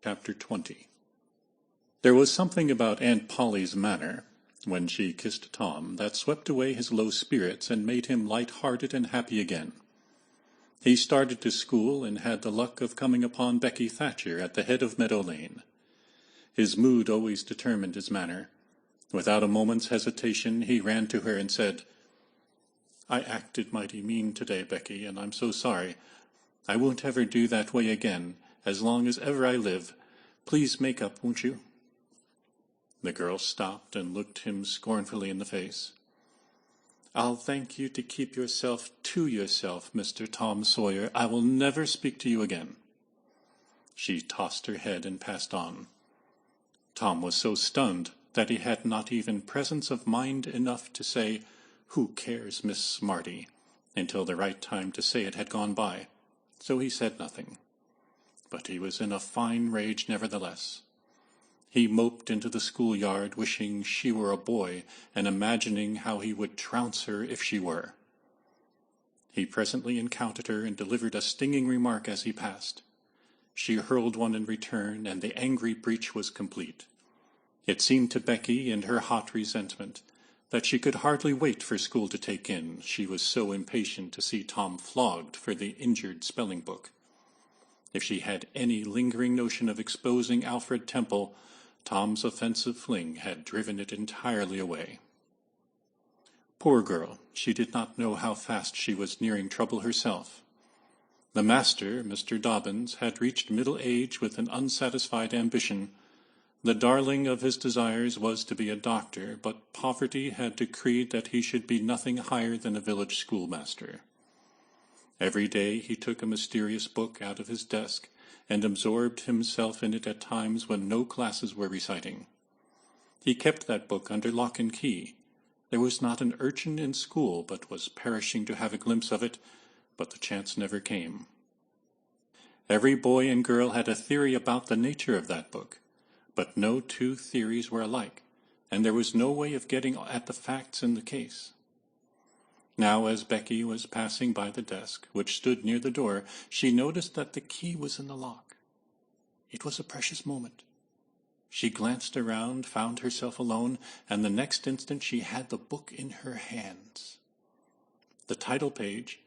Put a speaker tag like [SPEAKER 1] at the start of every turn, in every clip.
[SPEAKER 1] Chapter 20. There was something about Aunt Polly's manner, when she kissed Tom, that swept away his low spirits and made him light-hearted and happy again. He started to school and had the luck of coming upon Becky Thatcher at the head of Meadow Lane. His mood always determined his manner. Without a moment's hesitation he ran to her and said, "I acted mighty mean today, Becky, and I'm so sorry. I won't ever do that way again, as long as ever I live. Please make up, won't you?" The girl stopped and looked him scornfully in the face. "I'll thank you to keep yourself to yourself, Mr. Tom Sawyer. I will never speak to you again." She tossed her head and passed on. Tom was so stunned that he had not even presence of mind enough to say, "Who cares, Miss Smarty?" until the right time to say it had gone by, so he said nothing. But he was in a fine rage nevertheless. He moped into the schoolyard, wishing she were a boy, and imagining how he would trounce her if she were. He presently encountered her and delivered a stinging remark as he passed. She hurled one in return, and the angry breach was complete. It seemed to Becky, in her hot resentment, that she could hardly wait for school to take in. She was so impatient to see Tom flogged for the injured spelling book. If she had any lingering notion of exposing Alfred Temple, Tom's offensive fling had driven it entirely away. Poor girl, she did not know how fast she was nearing trouble herself. The master, Mr. Dobbins, had reached middle age with an unsatisfied ambition. The darling of his desires was to be a doctor, but poverty had decreed that he should be nothing higher than a village schoolmaster. Every day he took a mysterious book out of his desk and absorbed himself in it at times when no classes were reciting. He kept that book under lock and key. There was not an urchin in school but was perishing to have a glimpse of it, but the chance never came. Every boy and girl had a theory about the nature of that book, but no two theories were alike, and there was no way of getting at the facts in the case. Now, as Becky was passing by the desk, which stood near the door, she noticed that the key was in the lock. It was a precious moment. She glanced around, found herself alone, and the next instant she had the book in her hands. The title page,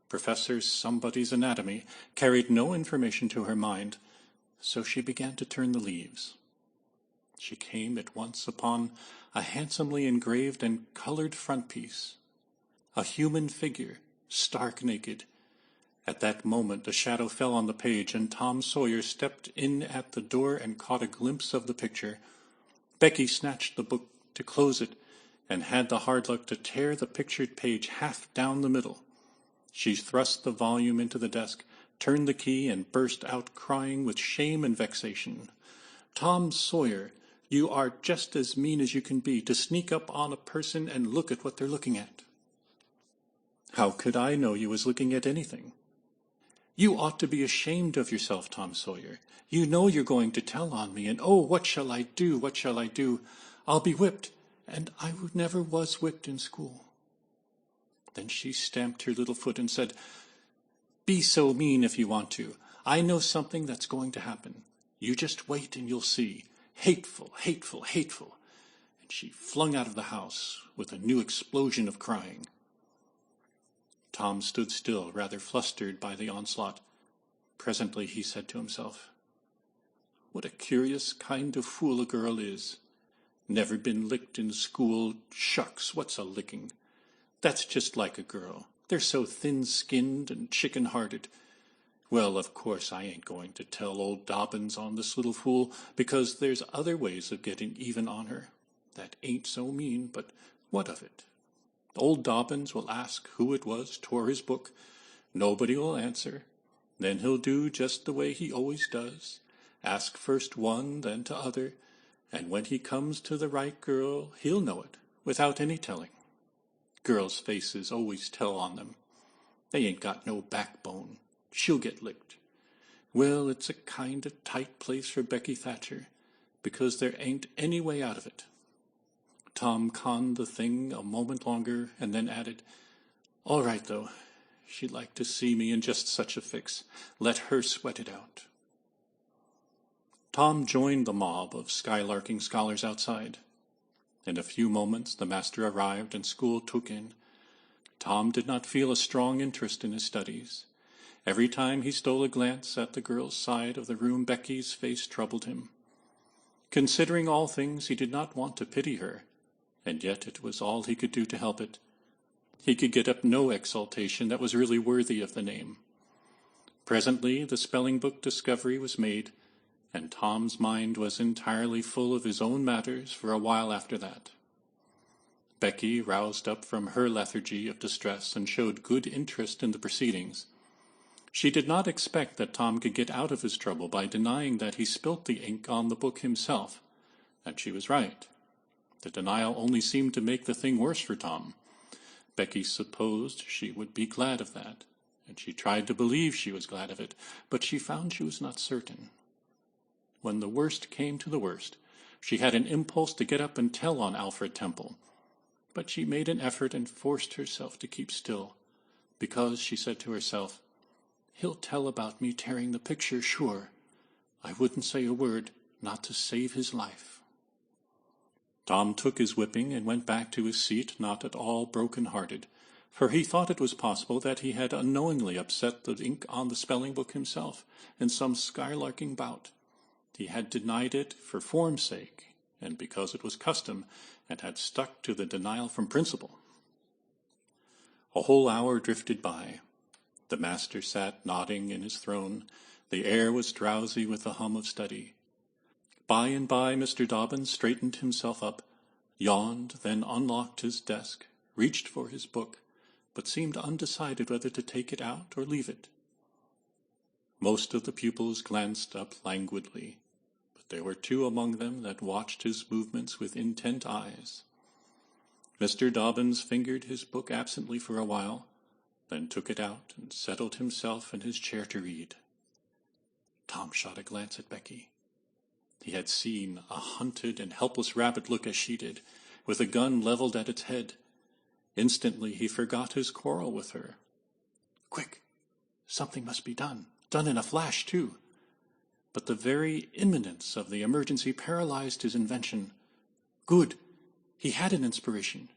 [SPEAKER 1] Professor Somebody's Anatomy, carried no information to her mind, so she began to turn the leaves. She came at once upon a handsomely engraved and colored frontispiece. A human figure, stark naked. At that moment a shadow fell on the page, and Tom Sawyer stepped in at the door and caught a glimpse of the picture. Becky snatched the book to close it, and had the hard luck to tear the pictured page half down the middle. She thrust the volume into the desk, turned the key, and burst out crying with shame and vexation. "Tom Sawyer, you are just as mean as you can be, to sneak up on a person and look at what they're looking at." "How could I know you was looking at anything?" "You ought to be ashamed of yourself, Tom Sawyer. You know you're going to tell on me, and oh, what shall I do, what shall I do? I'll be whipped, and I never was whipped in school." Then she stamped her little foot and said, "Be so mean if you want to. I know something that's going to happen. You just wait and you'll see. Hateful, hateful, hateful." And she flung out of the house with a new explosion of crying. Tom stood still, rather flustered by the onslaught. Presently he said to himself, "What a curious kind of fool a girl is. Never been licked in school. Shucks, what's a licking? That's just like a girl. They're so thin-skinned and chicken-hearted. Well, of course I ain't going to tell old Dobbins on this little fool, because there's other ways of getting even on her. That ain't so mean, but what of it? Old Dobbins will ask who it was tore his book. Nobody will answer. Then he'll do just the way he always does. Ask first one, then t'other, and when he comes to the right girl, he'll know it, without any telling. Girls' faces always tell on them. They ain't got no backbone. She'll get licked. Well, it's a kind of tight place for Becky Thatcher, because there ain't any way out of it." Tom conned the thing a moment longer, and then added, "All right, though. She'd like to see me in just such a fix. Let her sweat it out." Tom joined the mob of skylarking scholars outside. In a few moments the master arrived and school took in. Tom did not feel a strong interest in his studies. Every time he stole a glance at the girl's side of the room, Becky's face troubled him. Considering all things, he did not want to pity her, and yet it was all he could do to help it. He could get up no exultation that was really worthy of the name. Presently the spelling book discovery was made, and Tom's mind was entirely full of his own matters for a while after that. Becky roused up from her lethargy of distress and showed good interest in the proceedings. She did not expect that Tom could get out of his trouble by denying that he spilt the ink on the book himself, and she was right. The denial only seemed to make the thing worse for Tom. Becky supposed she would be glad of that, and she tried to believe she was glad of it, but she found she was not certain. When the worst came to the worst, she had an impulse to get up and tell on Alfred Temple, but she made an effort and forced herself to keep still, because, she said to herself, "He'll tell about me tearing the picture, sure. I wouldn't say a word, not to save his life." Tom took his whipping and went back to his seat, not at all broken-hearted, for he thought it was possible that he had unknowingly upset the ink on the spelling book himself in some skylarking bout. He had denied it for form's sake, and because it was custom, and had stuck to the denial from principle. A whole hour drifted by. The master sat nodding in his throne. The air was drowsy with the hum of study. By and by Mr. Dobbins straightened himself up, yawned, then unlocked his desk, reached for his book, but seemed undecided whether to take it out or leave it. Most of the pupils glanced up languidly, but there were two among them that watched his movements with intent eyes. Mr. Dobbins fingered his book absently for a while, then took it out and settled himself in his chair to read. Tom shot a glance at Becky. He had seen a hunted and helpless rabbit look as she did, with a gun leveled at its head. Instantly he forgot his quarrel with her. Quick! Something must be done. Done in a flash, too. But the very imminence of the emergency paralyzed his invention. Good! He had an inspiration.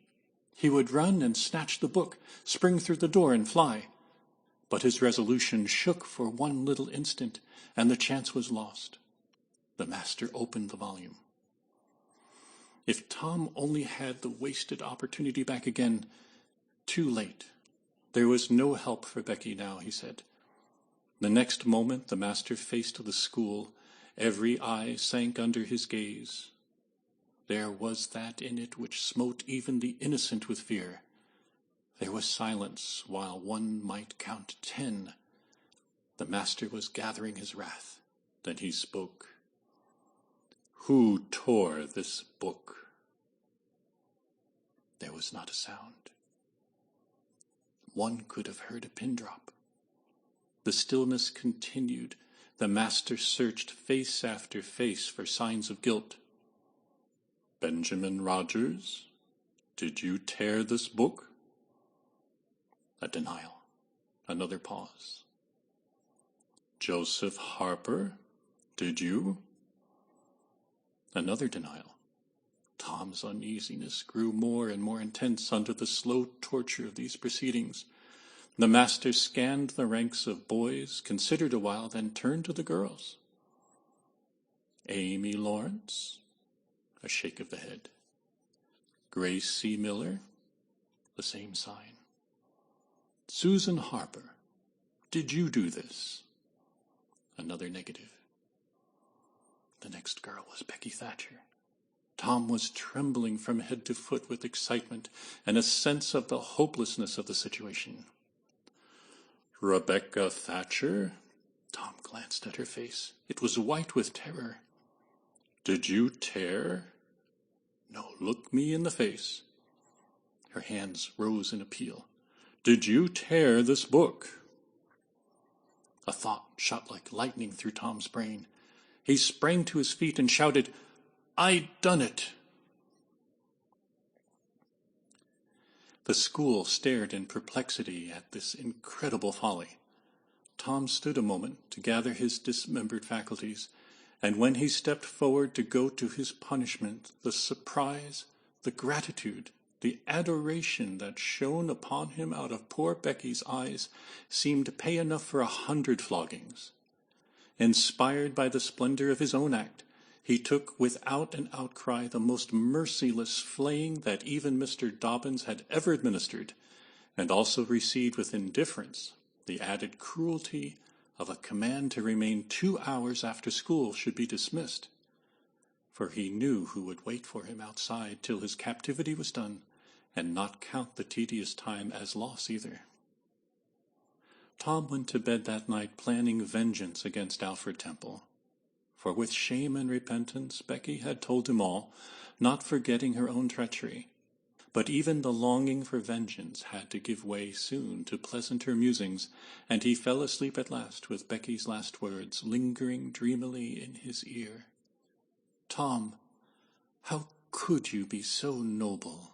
[SPEAKER 1] He would run and snatch the book, spring through the door and fly. But his resolution shook for one little instant, and the chance was lost. The master opened the volume. If Tom only had the wasted opportunity back again, too late. There was no help for Becky now, he said. The next moment the master faced the school. Every eye sank under his gaze. There was that in it which smote even the innocent with fear. There was silence while one might count 10. The master was gathering his wrath. Then he spoke. "Who tore this book?" There was not a sound. One could have heard a pin drop. The stillness continued. The master searched face after face for signs of guilt. "Benjamin Rogers, did you tear this book?" A denial. Another pause. "Joseph Harper, did you?" Another denial. Tom's uneasiness grew more and more intense under the slow torture of these proceedings. The master scanned the ranks of boys, considered a while, then turned to the girls. "Amy Lawrence?" A shake of the head. "Grace C. Miller?" The same sign. "Susan Harper, did you do this?" Another negative. The next girl was Becky Thatcher. Tom was trembling from head to foot with excitement and a sense of the hopelessness of the situation. "Rebecca Thatcher?" Tom glanced at her face. It was white with terror. "Did you tear?" "No, look me in the face." Her hands rose in appeal. "Did you tear this book?" A thought shot like lightning through Tom's brain. He sprang to his feet and shouted, "I done it!" The school stared in perplexity at this incredible folly. Tom stood a moment to gather his dismembered faculties, And when he stepped forward to go to his punishment, the surprise, the gratitude, the adoration that shone upon him out of poor Becky's eyes seemed pay enough for 100 floggings. Inspired by the splendor of his own act, he took without an outcry the most merciless flaying that even Mr. Dobbins had ever administered, and also received with indifference the added cruelty of a command to remain 2 hours after school should be dismissed, for he knew who would wait for him outside till his captivity was done, and not count the tedious time as loss either. Tom went to bed that night planning vengeance against Alfred Temple, for with shame and repentance Becky had told him all, not forgetting her own treachery. But even the longing for vengeance had to give way soon to pleasanter musings, and he fell asleep at last with Becky's last words lingering dreamily in his ear. "Tom, how could you be so noble?"